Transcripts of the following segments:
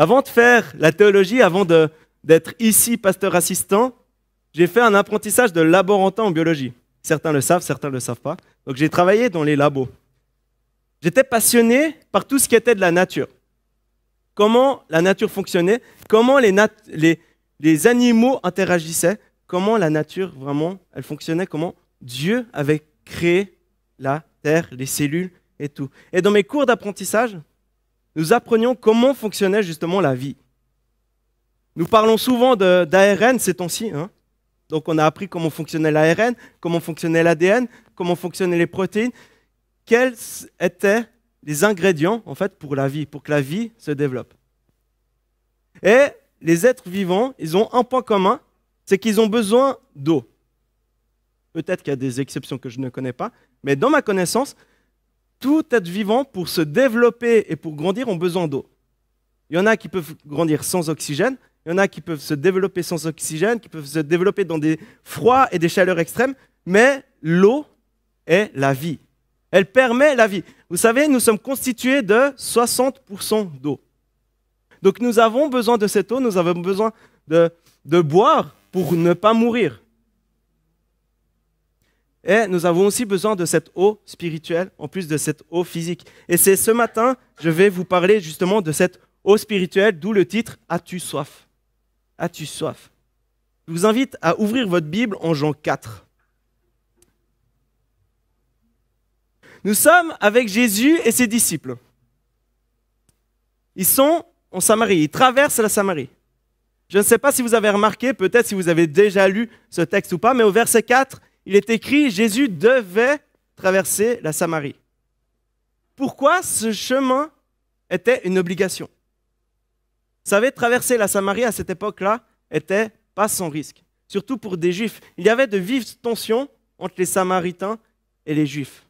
Avant de faire la théologie, d'être ici pasteur assistant, j'ai fait un apprentissage de laborantin en biologie. Certains le savent, certains ne le savent pas. Donc j'ai travaillé dans les labos. J'étais passionné par tout ce qui était de la nature. Comment la nature fonctionnait, comment les animaux interagissaient, comment la nature vraiment, elle fonctionnait, comment Dieu avait créé la terre, les cellules et tout. Et dans mes cours d'apprentissage, nous apprenions comment fonctionnait justement la vie. Nous parlons souvent d'ARN ces temps-ci. Donc on a appris comment fonctionnait l'ARN, comment fonctionnait l'ADN, comment fonctionnaient les protéines, quels étaient les ingrédients en fait pour la vie, pour que la vie se développe. Et les êtres vivants, ils ont un point commun, c'est qu'ils ont besoin d'eau. Peut-être qu'il y a des exceptions que je ne connais pas, mais dans ma connaissance, tout être vivant, pour se développer et pour grandir, ont besoin d'eau. Il y en a qui peuvent grandir sans oxygène, il y en a qui peuvent se développer sans oxygène, qui peuvent se développer dans des froids et des chaleurs extrêmes, mais l'eau est la vie. Elle permet la vie. Vous savez, nous sommes constitués de 60% d'eau. Donc nous avons besoin de cette eau, nous avons besoin de boire pour ne pas mourir. Et nous avons aussi besoin de cette eau spirituelle, en plus de cette eau physique. Et c'est ce matin, je vais vous parler justement de cette eau spirituelle, d'où le titre « As-tu soif ?» As-tu soif? Je vous invite à ouvrir votre Bible en Jean 4. Nous sommes avec Jésus et ses disciples. Ils sont en Samarie, ils traversent la Samarie. Je ne sais pas si vous avez remarqué, peut-être si vous avez déjà lu ce texte ou pas, mais au verset 4, il est écrit « Jésus devait traverser la Samarie ». Pourquoi ce chemin était une obligation? Vous savez, traverser la Samarie à cette époque-là n'était pas sans risque, surtout pour des Juifs. Il y avait de vives tensions entre les Samaritains et les Juifs.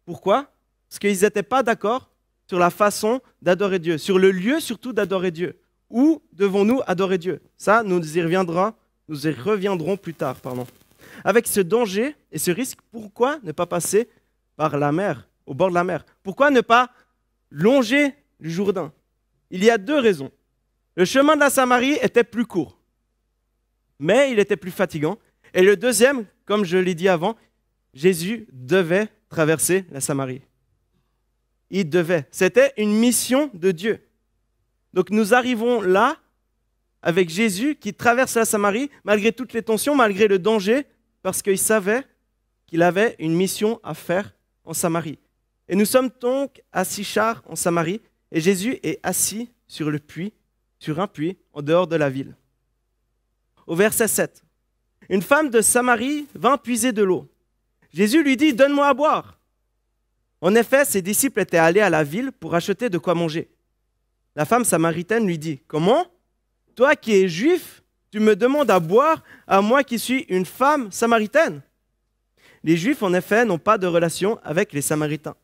Pourquoi? Parce qu'ils n'étaient pas d'accord sur la façon d'adorer Dieu, sur le lieu surtout d'adorer Dieu. Où devons-nous adorer Dieu? Ça, nous y reviendrons plus tard. Avec ce danger et ce risque, pourquoi ne pas passer par la mer, au bord de la mer? Pourquoi ne pas longer le Jourdain? Il y a deux raisons. Le chemin de la Samarie était plus court, mais il était plus fatigant. Et le deuxième, comme je l'ai dit avant, Jésus devait traverser la Samarie. Il devait. C'était une mission de Dieu. Donc nous arrivons là avec Jésus qui traverse la Samarie malgré toutes les tensions, malgré le danger, parce qu'il savait qu'il avait une mission à faire en Samarie. Et nous sommes donc à Sichar en Samarie et Jésus est assis sur un puits en dehors de la ville. Au verset 7, une femme de Samarie vint puiser de l'eau. Jésus lui dit « Donne-moi à boire ». En effet, ses disciples étaient allés à la ville pour acheter de quoi manger. La femme samaritaine lui dit « Comment? Toi qui es juif, tu me demandes à boire à moi qui suis une femme samaritaine ?» Les Juifs, en effet, n'ont pas de relation avec les Samaritains.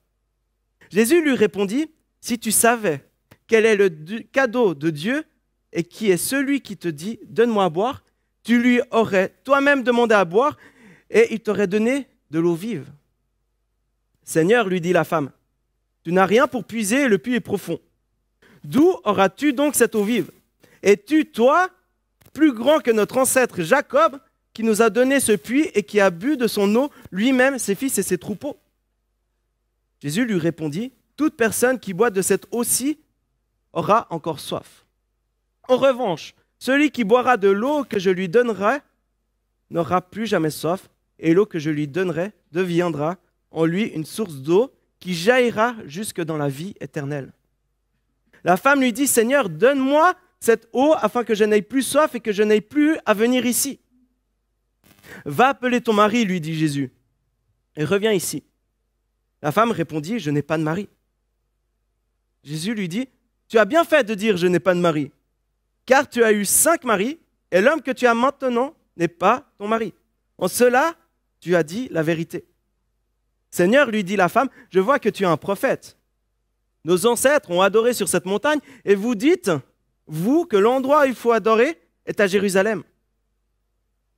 Jésus lui répondit « Si tu savais quel est le cadeau de Dieu et qui est celui qui te dit « Donne-moi à boire », tu lui aurais toi-même demandé à boire et il t'aurait donné de l'eau vive. « Seigneur, lui dit la femme, tu n'as rien pour puiser et le puits est profond. D'où auras-tu donc cette eau vive? Es-tu, toi, plus grand que notre ancêtre Jacob, qui nous a donné ce puits et qui a bu de son eau lui-même, ses fils et ses troupeaux? » Jésus lui répondit, « Toute personne qui boit de cette eau-ci aura encore soif. En revanche, celui qui boira de l'eau que je lui donnerai n'aura plus jamais soif, et l'eau que je lui donnerai deviendra en lui une source d'eau qui jaillira jusque dans la vie éternelle. » La femme lui dit, « Seigneur, donne-moi cette eau afin que je n'aie plus soif et que je n'aie plus à venir ici. » « Va appeler ton mari, lui dit Jésus, et reviens ici. » La femme répondit, « Je n'ai pas de mari. » Jésus lui dit, « Tu as bien fait de dire, je n'ai pas de mari, car tu as eu 5 maris, et l'homme que tu as maintenant n'est pas ton mari. En cela, tu as dit la vérité. » « Seigneur, lui dit la femme, je vois que tu es un prophète. Nos ancêtres ont adoré sur cette montagne, et vous dites, vous, que l'endroit où il faut adorer est à Jérusalem.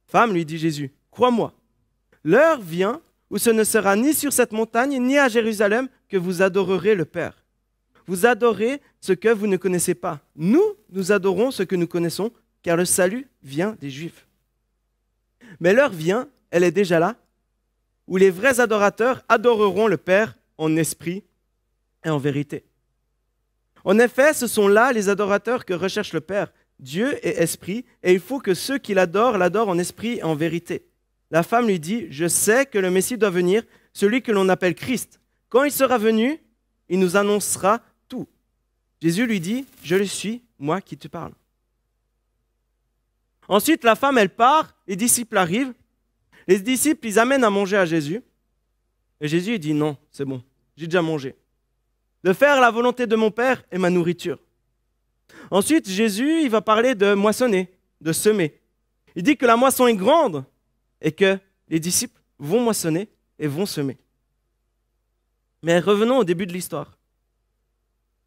Femme, lui dit Jésus, crois-moi, l'heure vient où ce ne sera ni sur cette montagne, ni à Jérusalem que vous adorerez le Père. vous adorez ce que vous ne connaissez pas. Nous adorons ce que nous connaissons, car le salut vient des Juifs. Mais l'heure vient, elle est déjà là, où les vrais adorateurs adoreront le Père en esprit et en vérité. En effet, ce sont là les adorateurs que recherche le Père. Dieu est esprit, et il faut que ceux qui l'adorent en esprit et en vérité. La femme lui dit, « Je sais que le Messie doit venir, celui que l'on appelle Christ. Quand il sera venu, il nous annoncera tout. » Jésus lui dit, « Je le suis, moi qui te parle. » Ensuite, la femme, elle part, les disciples arrivent. Les disciples, ils amènent à manger à Jésus. Et Jésus, il dit, « Non, c'est bon, j'ai déjà mangé. De faire la volonté de mon Père est ma nourriture. » Ensuite, Jésus, il va parler de moissonner, de semer. Il dit que la moisson est grande et que les disciples vont moissonner et vont semer. Mais revenons au début de l'histoire.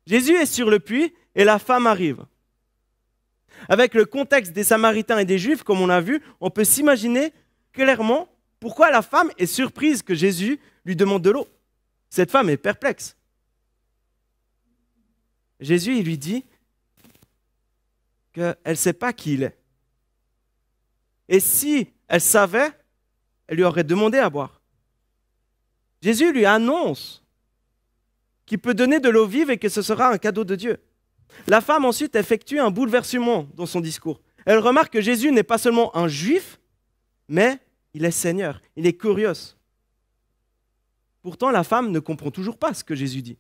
Jésus est sur le puits et la femme arrive. Avec le contexte des Samaritains et des Juifs, comme on l'a vu, on peut s'imaginer clairement pourquoi la femme est surprise que Jésus lui demande de l'eau. Cette femme est perplexe. Jésus, il lui dit qu'elle ne sait pas qui il est. Et si elle savait, elle lui aurait demandé à boire. Jésus lui annonce qu'il peut donner de l'eau vive et que ce sera un cadeau de Dieu. La femme ensuite effectue un bouleversement dans son discours. Elle remarque que Jésus n'est pas seulement un juif, mais il est Seigneur, il est kurios. Pourtant, la femme ne comprend toujours pas ce que Jésus dit.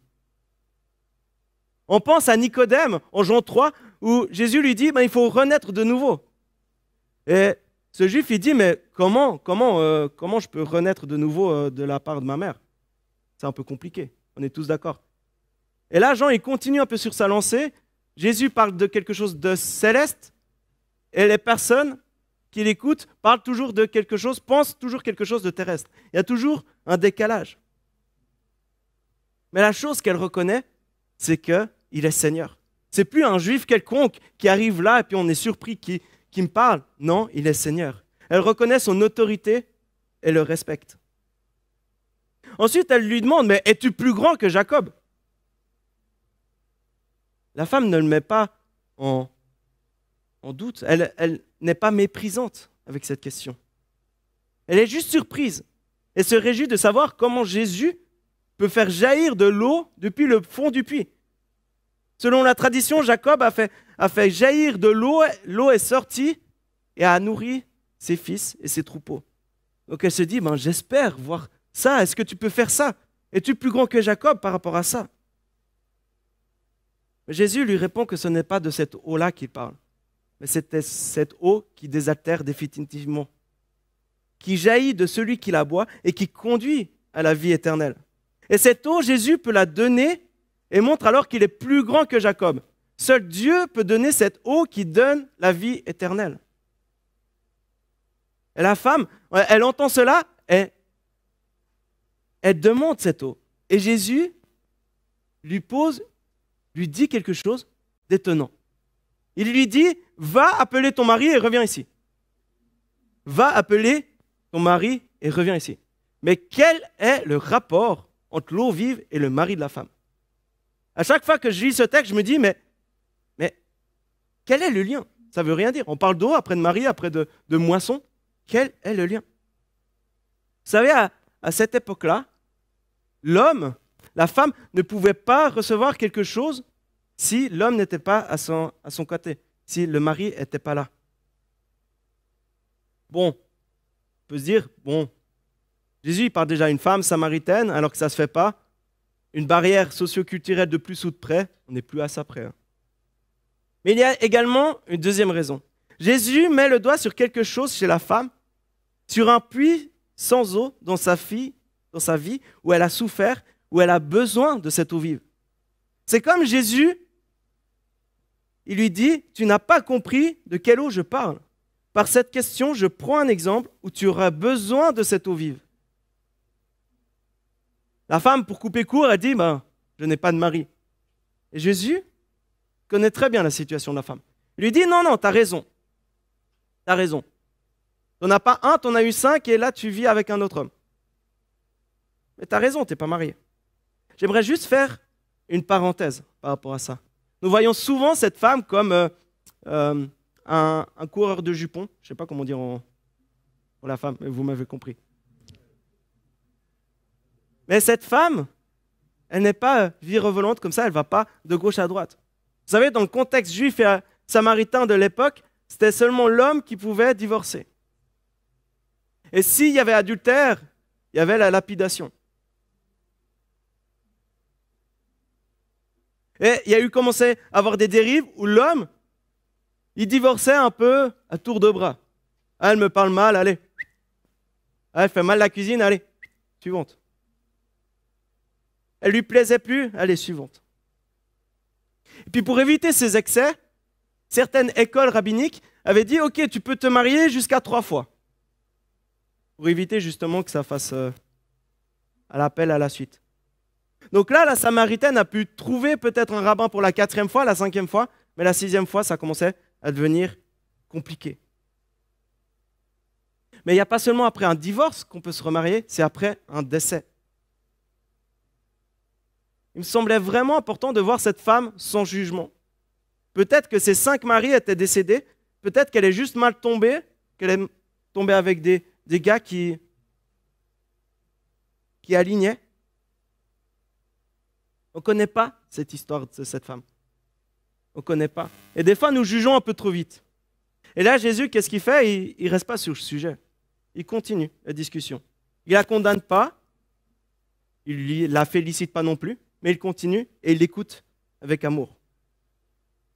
On pense à Nicodème en Jean 3, où Jésus lui dit, il faut renaître de nouveau. Et ce juif, il dit, mais comment je peux renaître de nouveau de la part de ma mère? C'est un peu compliqué, on est tous d'accord. Et là, Jean, il continue un peu sur sa lancée. Jésus parle de quelque chose de céleste, et les personnes qui l'écoutent parlent toujours de quelque chose, pensent toujours quelque chose de terrestre. Il y a toujours un décalage. Mais la chose qu'elle reconnaît, c'est qu'il est Seigneur. C'est plus un juif quelconque qui arrive là et puis on est surpris qui me parle. Non, il est Seigneur. Elle reconnaît son autorité et le respecte. Ensuite, elle lui demande, mais es-tu plus grand que Jacob? La femme ne le met pas en doute. Elle n'est pas méprisante avec cette question. Elle est juste surprise et se réjouit de savoir comment Jésus peut faire jaillir de l'eau depuis le fond du puits. Selon la tradition, Jacob a fait jaillir de l'eau, l'eau est sortie et a nourri ses fils et ses troupeaux. Donc elle se dit, j'espère voir ça, est-ce que tu peux faire ça? Es-tu plus grand que Jacob par rapport à ça? Mais Jésus lui répond que ce n'est pas de cette eau-là qu'il parle, mais c'était cette eau qui désaltère définitivement, qui jaillit de celui qui la boit et qui conduit à la vie éternelle. Et cette eau, Jésus peut la donner et montre alors qu'il est plus grand que Jacob. Seul Dieu peut donner cette eau qui donne la vie éternelle. Et la femme, elle entend cela et elle demande cette eau. Et Jésus lui dit quelque chose d'étonnant. Il lui dit, va appeler ton mari et reviens ici. Va appeler ton mari et reviens ici. Mais quel est le rapport entre l'eau vive et le mari de la femme? À chaque fois que je lis ce texte, je me dis, mais quel est le lien? Ça ne veut rien dire. On parle d'eau, après de mari, après de moisson. Quel est le lien? Vous savez, à cette époque-là, l'homme, la femme ne pouvait pas recevoir quelque chose si l'homme n'était pas à son côté, si le mari n'était pas là. Bon, on peut se dire, Jésus il parle déjà à une femme samaritaine alors que ça ne se fait pas. Une barrière socio-culturelle de plus ou de près, on n'est plus à ça près. Mais il y a également une deuxième raison. Jésus met le doigt sur quelque chose chez la femme, sur un puits sans eau dans sa vie, où elle a souffert, où elle a besoin de cette eau vive. C'est comme Jésus, il lui dit, tu n'as pas compris de quelle eau je parle. Par cette question, je prends un exemple où tu auras besoin de cette eau vive. La femme, pour couper court, elle dit, je n'ai pas de mari. Et Jésus connaît très bien la situation de la femme. Il lui dit, non, tu as raison. Tu as raison. Tu n'en as pas un, tu en as eu 5 et là, tu vis avec un autre homme. Mais tu as raison, tu n'es pas marié. J'aimerais juste faire une parenthèse par rapport à ça. Nous voyons souvent cette femme comme un coureur de jupons. Je ne sais pas comment dire pour la femme, mais vous m'avez compris. Mais cette femme, elle n'est pas virevolante comme ça, elle ne va pas de gauche à droite. Vous savez, dans le contexte juif et samaritain de l'époque, c'était seulement l'homme qui pouvait divorcer. Et s'il y avait adultère, il y avait la lapidation. Et il y a eu commencé à avoir des dérives où l'homme, il divorçait un peu à tour de bras. Ah, elle me parle mal, allez. Ah, elle fait mal la cuisine, allez. Suivante. Elle lui plaisait plus, allez, suivante. Et puis pour éviter ces excès, certaines écoles rabbiniques avaient dit, ok, tu peux te marier jusqu'à 3 fois. Pour éviter justement que ça fasse à l'appel à la suite. Donc là, la Samaritaine a pu trouver peut-être un rabbin pour la 4e fois, la 5e fois, mais la 6e fois, ça commençait à devenir compliqué. Mais il n'y a pas seulement après un divorce qu'on peut se remarier, c'est après un décès. Il me semblait vraiment important de voir cette femme sans jugement. Peut-être que ses 5 maris étaient décédés, peut-être qu'elle est juste mal tombée, qu'elle est tombée avec des gars qui alignaient. On ne connaît pas cette histoire de cette femme. On ne connaît pas. Et des fois, nous jugeons un peu trop vite. Et là, Jésus, qu'est-ce qu'il fait? Il ne reste pas sur le sujet. Il continue la discussion. Il ne la condamne pas. Il ne la félicite pas non plus. Mais il continue et il l'écoute avec amour.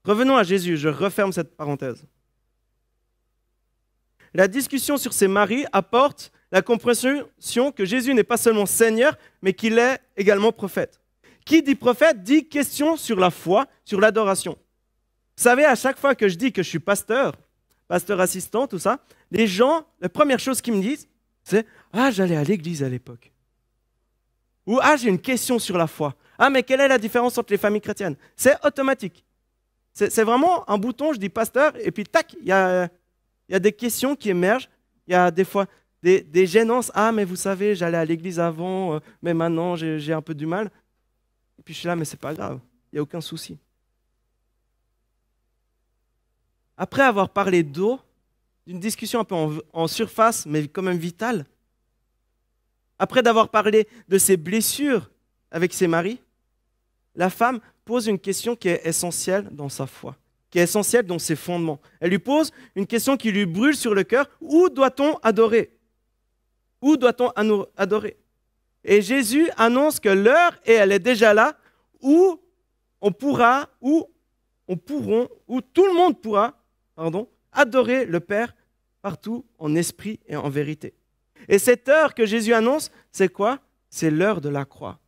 Revenons à Jésus. Je referme cette parenthèse. La discussion sur ses maris apporte la compréhension que Jésus n'est pas seulement Seigneur, mais qu'il est également prophète. Qui dit prophète dit question sur la foi, sur l'adoration. Vous savez, à chaque fois que je dis que je suis pasteur assistant, tout ça, les gens, la première chose qu'ils me disent, c'est « Ah, j'allais à l'église à l'époque. » Ou « Ah, j'ai une question sur la foi. Ah, mais quelle est la différence entre les familles chrétiennes ?» C'est automatique. C'est vraiment un bouton, je dis pasteur, et puis tac, il y a des questions qui émergent. Il y a des fois des gênances. « Ah, mais vous savez, j'allais à l'église avant, mais maintenant j'ai un peu du mal. » Et puis je suis là, mais c'est pas grave, il n'y a aucun souci. Après avoir parlé d'eau, d'une discussion un peu en surface, mais quand même vitale, après d'avoir parlé de ses blessures avec ses maris, la femme pose une question qui est essentielle dans sa foi, qui est essentielle dans ses fondements. Elle lui pose une question qui lui brûle sur le cœur. Où doit-on adorer? Où doit-on adorer? Et Jésus annonce que l'heure, et elle est déjà là, où tout le monde pourra, adorer le Père partout en esprit et en vérité. Et cette heure que Jésus annonce, c'est quoi? C'est l'heure de la croix.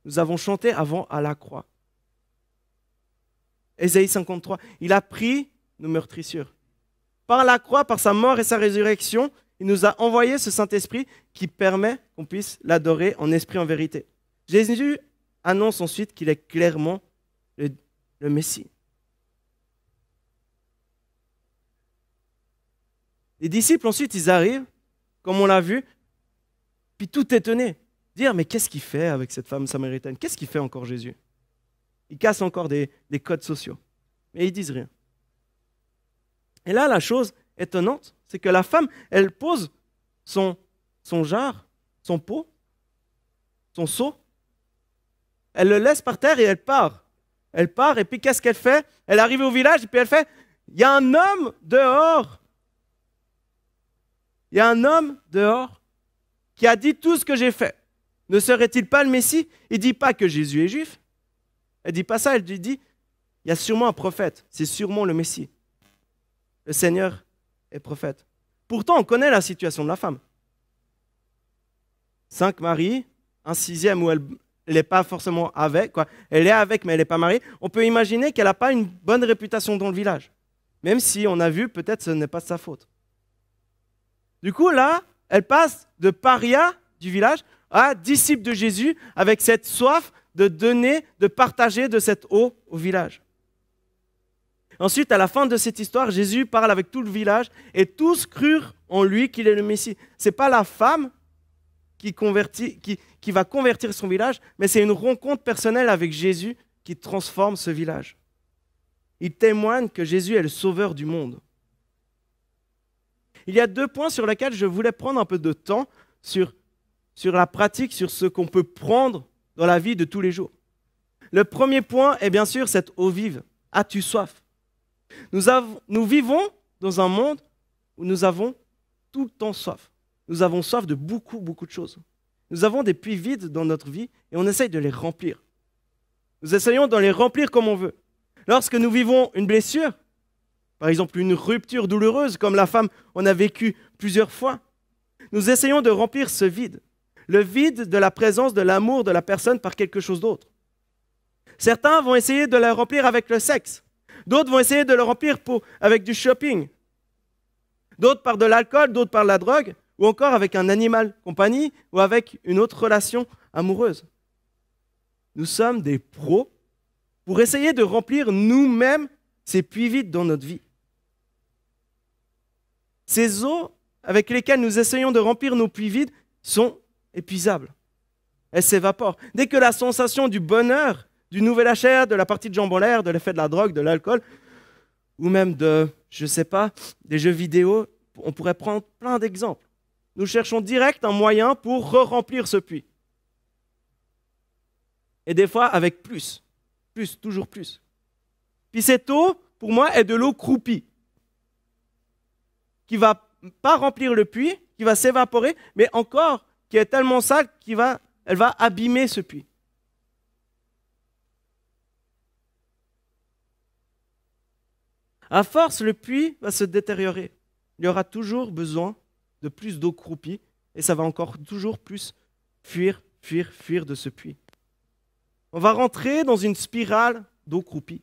Nous avons chanté avant à la croix. Ésaïe 53, il a pris nos meurtrissures. Par la croix, par sa mort et sa résurrection, il nous a envoyé ce Saint-Esprit qui permet qu'on puisse l'adorer en esprit, en vérité. Jésus annonce ensuite qu'il est clairement le Messie. Les disciples ensuite, ils arrivent, comme on l'a vu, puis tout étonnés. Dire, mais qu'est-ce qu'il fait avec cette femme samaritaine? Qu'est-ce qu'il fait encore Jésus? Il casse encore des codes sociaux. Mais ils disent rien. Et là, la chose étonnante, c'est que la femme, elle pose son jarre, son pot, son seau, elle le laisse par terre et elle part. Elle part et puis qu'est-ce qu'elle fait? Elle arrive au village et puis elle fait, il y a un homme dehors. Il y a un homme dehors qui a dit tout ce que j'ai fait. Ne serait-il pas le Messie? Il ne dit pas que Jésus est juif. Elle ne dit pas ça, elle lui dit, il y a sûrement un prophète, c'est sûrement le Messie. Le Seigneur est prophète. Pourtant, on connaît la situation de la femme. 5 maris, un 6e où elle n'est pas forcément avec, quoi. Elle est avec, mais elle n'est pas mariée. On peut imaginer qu'elle n'a pas une bonne réputation dans le village. Même si on a vu, peut-être ce n'est pas de sa faute. Du coup, là, elle passe de paria du village à disciple de Jésus avec cette soif de donner, de partager de cette eau au village. Ensuite, à la fin de cette histoire, Jésus parle avec tout le village et tous crurent en lui qu'il est le Messie. Ce n'est pas la femme qui va convertir son village, mais c'est une rencontre personnelle avec Jésus qui transforme ce village. Il témoigne que Jésus est le sauveur du monde. Il y a 2 points sur lesquels je voulais prendre un peu de temps sur la pratique, sur ce qu'on peut prendre dans la vie de tous les jours. Le premier point est bien sûr cette eau vive. As-tu soif? Nous vivons dans un monde où nous avons tout le temps soif. Nous avons soif de beaucoup, beaucoup de choses. Nous avons des puits vides dans notre vie et on essaye de les remplir. Nous essayons de les remplir comme on veut. Lorsque nous vivons une blessure, par exemple une rupture douloureuse comme la femme on a vécu plusieurs fois, nous essayons de remplir ce vide. Le vide de la présence, de l'amour de la personne par quelque chose d'autre. Certains vont essayer de le remplir avec le sexe. D'autres vont essayer de le remplir avec du shopping. D'autres par de l'alcool, d'autres par la drogue, ou encore avec un animal compagnie, ou avec une autre relation amoureuse. Nous sommes des pros pour essayer de remplir nous-mêmes ces puits vides dans notre vie. Ces eaux avec lesquelles nous essayons de remplir nos puits vides sont épuisables. Elles s'évaporent. Dès que la sensation du bonheur, du nouvel achat, de la partie de jambes en l'air, de l'effet de la drogue, de l'alcool, ou même de, je ne sais pas, des jeux vidéo, on pourrait prendre plein d'exemples. Nous cherchons direct un moyen pour re-remplir ce puits. Et des fois avec plus, toujours plus. Puis cette eau, pour moi, est de l'eau croupie, qui ne va pas remplir le puits, qui va s'évaporer, mais encore qui est tellement sale qu'elle va abîmer ce puits. À force, le puits va se détériorer. Il y aura toujours besoin de plus d'eau croupie et ça va encore toujours plus fuir de ce puits. On va rentrer dans une spirale d'eau croupie.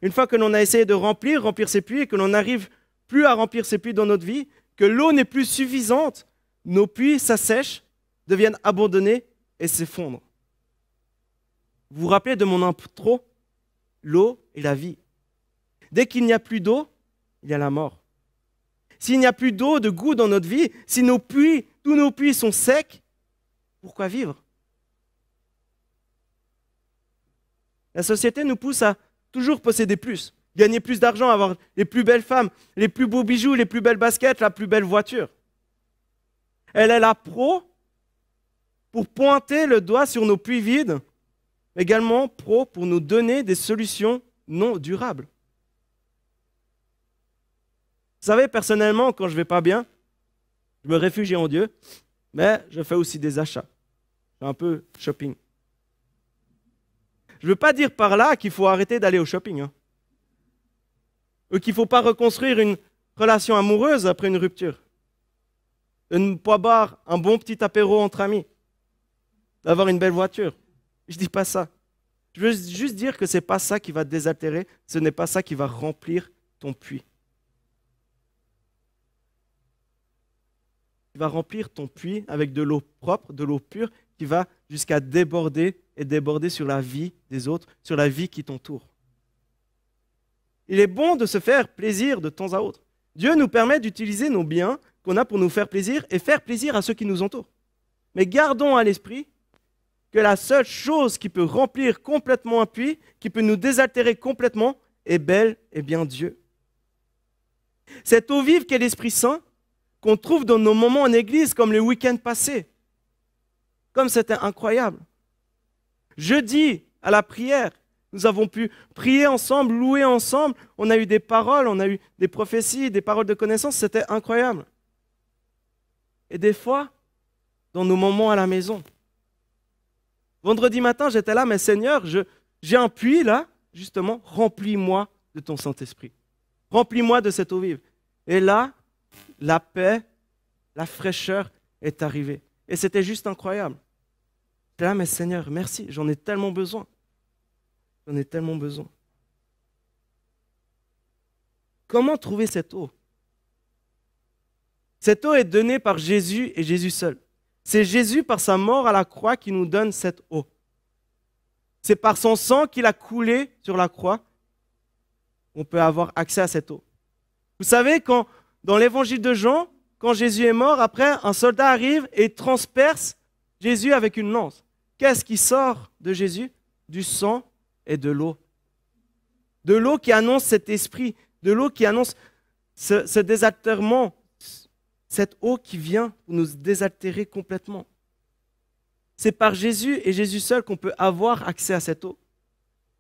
Une fois que l'on a essayé de remplir ces puits et que l'on n'arrive plus à remplir ces puits dans notre vie, que l'eau n'est plus suffisante, nos puits s'assèchent, deviennent abandonnés et s'effondrent. Vous vous rappelez de mon intro? L'eau est la vie. Dès qu'il n'y a plus d'eau, il y a la mort. S'il n'y a plus d'eau, de goût dans notre vie, si tous nos puits sont secs, pourquoi vivre? La société nous pousse à toujours posséder plus, gagner plus d'argent, avoir les plus belles femmes, les plus beaux bijoux, les plus belles baskets, la plus belle voiture. Elle est la pro pour pointer le doigt sur nos puits vides, mais également pro pour nous donner des solutions non durables. Vous savez, personnellement, quand je ne vais pas bien, je me réfugie en Dieu, mais je fais aussi des achats. Je fais un peu shopping. Je ne veux pas dire par là qu'il faut arrêter d'aller au shopping. Ou qu'il ne faut pas reconstruire une relation amoureuse après une rupture. De ne pas boire un bon petit apéro entre amis. D'avoir une belle voiture. Je ne dis pas ça. Je veux juste dire que ce n'est pas ça qui va te désaltérer. Ce n'est pas ça qui va remplir ton puits. Tu vas remplir ton puits avec de l'eau propre, de l'eau pure, qui va jusqu'à déborder et déborder sur la vie des autres, sur la vie qui t'entoure. Il est bon de se faire plaisir de temps à autre. Dieu nous permet d'utiliser nos biens qu'on a pour nous faire plaisir et faire plaisir à ceux qui nous entourent. Mais gardons à l'esprit que la seule chose qui peut remplir complètement un puits, qui peut nous désaltérer complètement, est bel et bien Dieu. Cette eau vive qu'est l'Esprit Saint, qu'on trouve dans nos moments en église, comme le week-end passé. Comme c'était incroyable. Jeudi, à la prière, nous avons pu prier ensemble, louer ensemble. On a eu des paroles, on a eu des prophéties, des paroles de connaissance. C'était incroyable. Et des fois, dans nos moments à la maison. Vendredi matin, j'étais là, mais Seigneur, j'ai un puits là, justement, remplis-moi de ton Saint-Esprit. Remplis-moi de cette eau vive. Et là, la paix, la fraîcheur est arrivée. Et c'était juste incroyable. J'étais là, mais Seigneur, merci, j'en ai tellement besoin. J'en ai tellement besoin. Comment trouver cette eau? Cette eau est donnée par Jésus et Jésus seul. C'est Jésus, par sa mort à la croix, qui nous donne cette eau. C'est par son sang qu'il a coulé sur la croix qu'on peut avoir accès à cette eau. Vous savez, dans l'évangile de Jean, quand Jésus est mort, après, un soldat arrive et transperce Jésus avec une lance. Qu'est-ce qui sort de Jésus? du sang et de l'eau. De l'eau qui annonce cet esprit, de l'eau qui annonce ce désaltèrement, cette eau qui vient pour nous désaltérer complètement. C'est par Jésus et Jésus seul qu'on peut avoir accès à cette eau.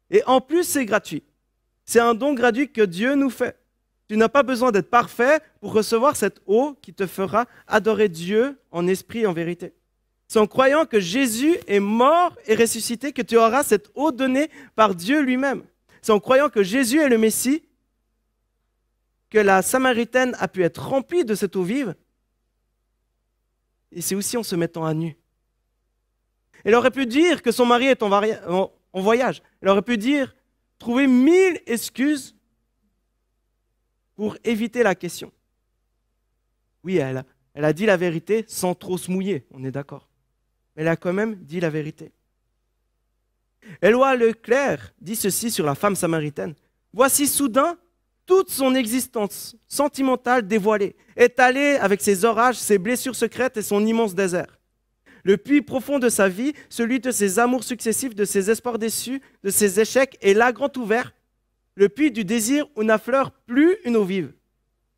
Et en plus, c'est gratuit. C'est un don gratuit que Dieu nous fait. Tu n'as pas besoin d'être parfait pour recevoir cette eau qui te fera adorer Dieu en esprit et en vérité. C'est en croyant que Jésus est mort et ressuscité que tu auras cette eau donnée par Dieu lui-même. C'est en croyant que Jésus est le Messie que la Samaritaine a pu être remplie de cette eau vive. Et c'est aussi en se mettant à nu. Elle aurait pu dire que son mari est en voyage. Elle aurait pu dire, trouver 1000 excuses pour éviter la question. Oui, elle a dit la vérité sans trop se mouiller, on est d'accord. Mais elle a quand même dit la vérité. Éloi Leclerc dit ceci sur la femme samaritaine. Voici soudain toute son existence sentimentale dévoilée, étalée avec ses orages, ses blessures secrètes et son immense désert. Le puits profond de sa vie, celui de ses amours successifs, de ses espoirs déçus, de ses échecs, est là grand ouvert, le puits du désir où n'affleure plus une eau vive.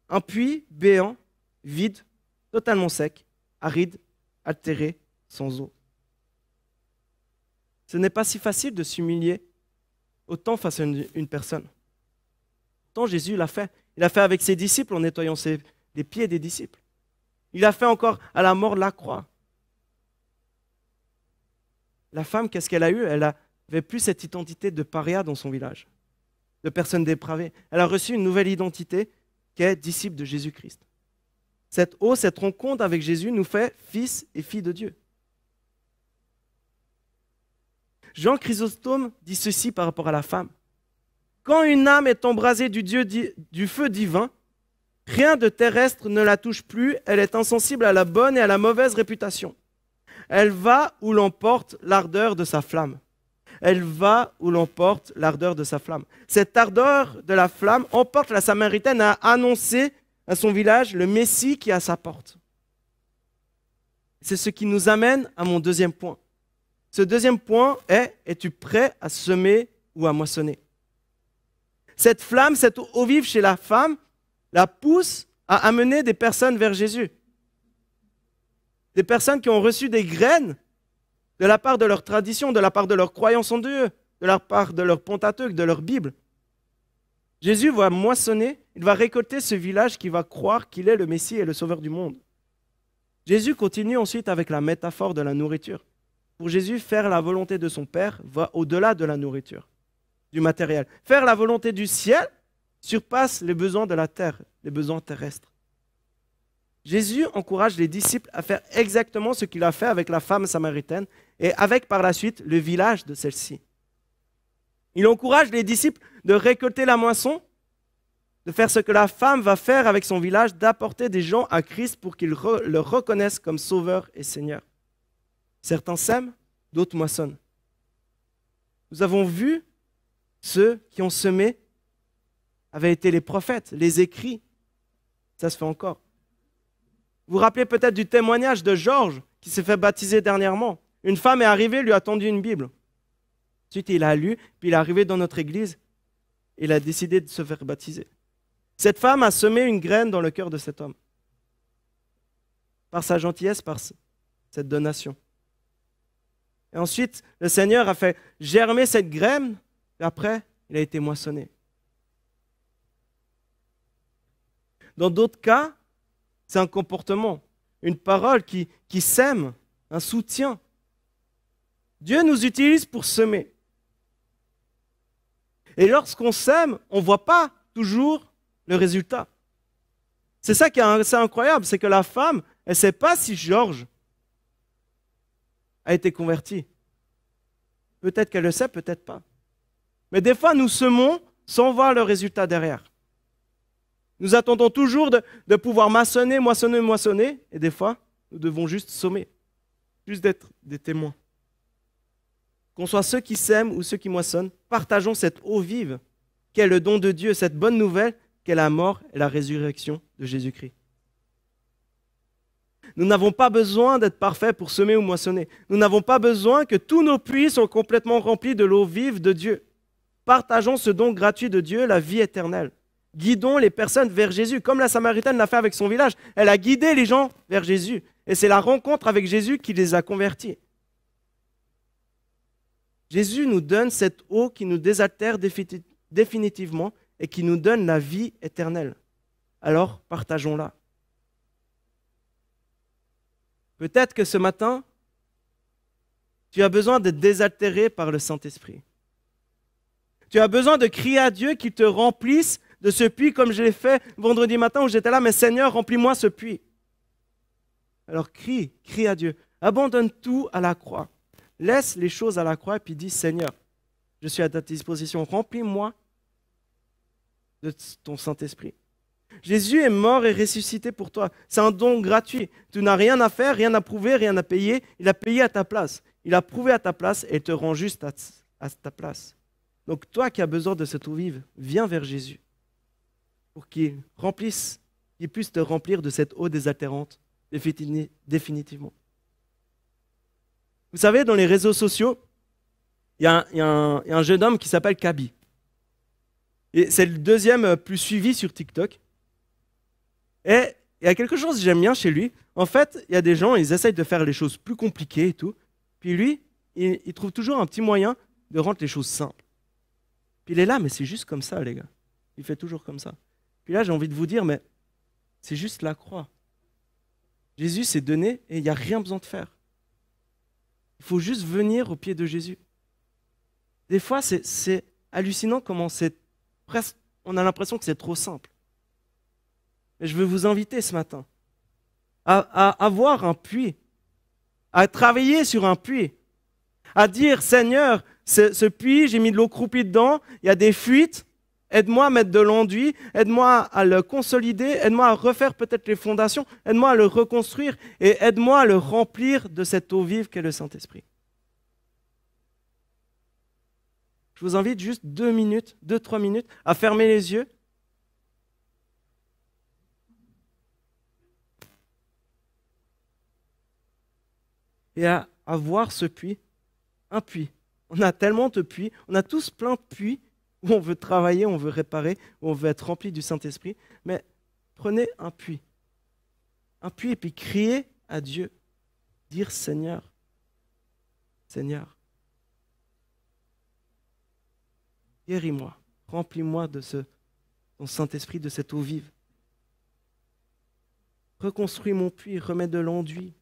Un puits béant, vide, totalement sec, aride, altéré, sans eau. Ce n'est pas si facile de s'humilier autant face à une personne. Pourtant, Jésus l'a fait. Il l'a fait avec ses disciples en nettoyant les pieds des disciples. Il l'a fait encore à la mort de la croix. La femme, qu'est-ce qu'elle a eu? Elle n'avait plus cette identité de paria dans son village, de personne dépravée. Elle a reçu une nouvelle identité qui est disciple de Jésus-Christ. Cette eau, cette rencontre avec Jésus nous fait fils et filles de Dieu. Jean Chrysostome dit ceci par rapport à la femme. Quand une âme est embrasée du feu divin, rien de terrestre ne la touche plus, elle est insensible à la bonne et à la mauvaise réputation. Elle va où l'emporte l'ardeur de sa flamme. Elle va où l'emporte l'ardeur de sa flamme. Cette ardeur de la flamme emporte la Samaritaine à annoncer à son village le Messie qui est à sa porte. C'est ce qui nous amène à mon deuxième point. Ce deuxième point est, es-tu prêt à semer ou à moissonner? Cette flamme, cette eau vive chez la femme, la pousse à amener des personnes vers Jésus. Des personnes qui ont reçu des graines de la part de leur tradition, de la part de leur croyance en Dieu, de la part de leur Pentateuque, de leur Bible. Jésus va moissonner, il va récolter ce village qui va croire qu'il est le Messie et le Sauveur du monde. Jésus continue ensuite avec la métaphore de la nourriture. Pour Jésus, faire la volonté de son Père va au-delà de la nourriture, du matériel. Faire la volonté du ciel surpasse les besoins de la terre, les besoins terrestres. Jésus encourage les disciples à faire exactement ce qu'il a fait avec la femme samaritaine et avec par la suite le village de celle-ci. Il encourage les disciples de récolter la moisson, de faire ce que la femme va faire avec son village, d'apporter des gens à Christ pour qu'ils le reconnaissent comme Sauveur et Seigneur. Certains sèment, d'autres moissonnent. Nous avons vu ceux qui ont semé avaient été les prophètes, les écrits. Ça se fait encore. Vous vous rappelez peut-être du témoignage de Georges qui s'est fait baptiser dernièrement. Une femme est arrivée, lui a tendu une Bible. Ensuite, il a lu, puis il est arrivé dans notre église. Il a décidé de se faire baptiser. Cette femme a semé une graine dans le cœur de cet homme. Par sa gentillesse, par cette donation. Et ensuite, le Seigneur a fait germer cette graine, et après, il a été moissonné. Dans d'autres cas, c'est un comportement, une parole qui sème, un soutien. Dieu nous utilise pour semer. Et lorsqu'on sème, on ne voit pas toujours le résultat. C'est ça qui est assez incroyable, c'est que la femme, elle ne sait pas si Georges a été converti. Peut-être qu'elle le sait, peut-être pas. Mais des fois, nous semons sans voir le résultat derrière. Nous attendons toujours de pouvoir moissonner, et des fois, nous devons juste semer, juste d'être des témoins. Qu'on soit ceux qui sèment ou ceux qui moissonnent, partageons cette eau vive qu'est le don de Dieu, cette bonne nouvelle qu'est la mort et la résurrection de Jésus-Christ. Nous n'avons pas besoin d'être parfaits pour semer ou moissonner. Nous n'avons pas besoin que tous nos puits soient complètement remplis de l'eau vive de Dieu. Partageons ce don gratuit de Dieu, la vie éternelle. Guidons les personnes vers Jésus, comme la Samaritaine l'a fait avec son village. Elle a guidé les gens vers Jésus. Et c'est la rencontre avec Jésus qui les a convertis. Jésus nous donne cette eau qui nous désaltère définitivement et qui nous donne la vie éternelle. Alors, partageons-la. Peut-être que ce matin, tu as besoin d'être désaltéré par le Saint-Esprit. Tu as besoin de crier à Dieu qu'il te remplisse de ce puits comme je l'ai fait vendredi matin où j'étais là, mais Seigneur, remplis-moi ce puits. Alors crie à Dieu. Abandonne tout à la croix. Laisse les choses à la croix et puis dis, Seigneur, je suis à ta disposition, remplis-moi de ton Saint-Esprit. Jésus est mort et ressuscité pour toi. C'est un don gratuit. Tu n'as rien à faire, rien à prouver, rien à payer. Il a payé à ta place. Il a prouvé à ta place et te rend juste à ta place. Donc toi qui as besoin de cette eau vive, viens vers Jésus pour qu'il puisse te remplir de cette eau désaltérante définitivement. Vous savez, dans les réseaux sociaux, il y a un jeune homme qui s'appelle Kaby. Et c'est le deuxième plus suivi sur TikTok. Et il y a quelque chose que j'aime bien chez lui. En fait, il y a des gens, ils essayent de faire les choses plus compliquées et tout. Puis lui, il trouve toujours un petit moyen de rendre les choses simples. Puis il est là, mais c'est juste comme ça, les gars. Il fait toujours comme ça. Puis là, j'ai envie de vous dire, mais c'est juste la croix. Jésus s'est donné et il n'y a rien besoin de faire. Il faut juste venir au pied de Jésus. Des fois, c'est hallucinant comment on a l'impression que c'est trop simple. Mais je veux vous inviter ce matin à avoir un puits, à travailler sur un puits, à dire, Seigneur, ce puits, j'ai mis de l'eau croupie dedans, il y a des fuites, aide-moi à mettre de l'enduit, aide-moi à le consolider, aide-moi à refaire peut-être les fondations, aide-moi à le reconstruire et aide-moi à le remplir de cette eau vive qu'est le Saint-Esprit. Je vous invite juste 2-3 minutes à fermer les yeux. Et à voir ce puits, un puits. On a tellement de puits, on a tous plein de puits où on veut travailler, on veut réparer, où on veut être rempli du Saint-Esprit. Mais prenez un puits et puis criez à Dieu. Dire Seigneur, Seigneur, guéris-moi, remplis-moi de ton Saint-Esprit, de cette eau vive. Reconstruis mon puits, remets de l'enduit.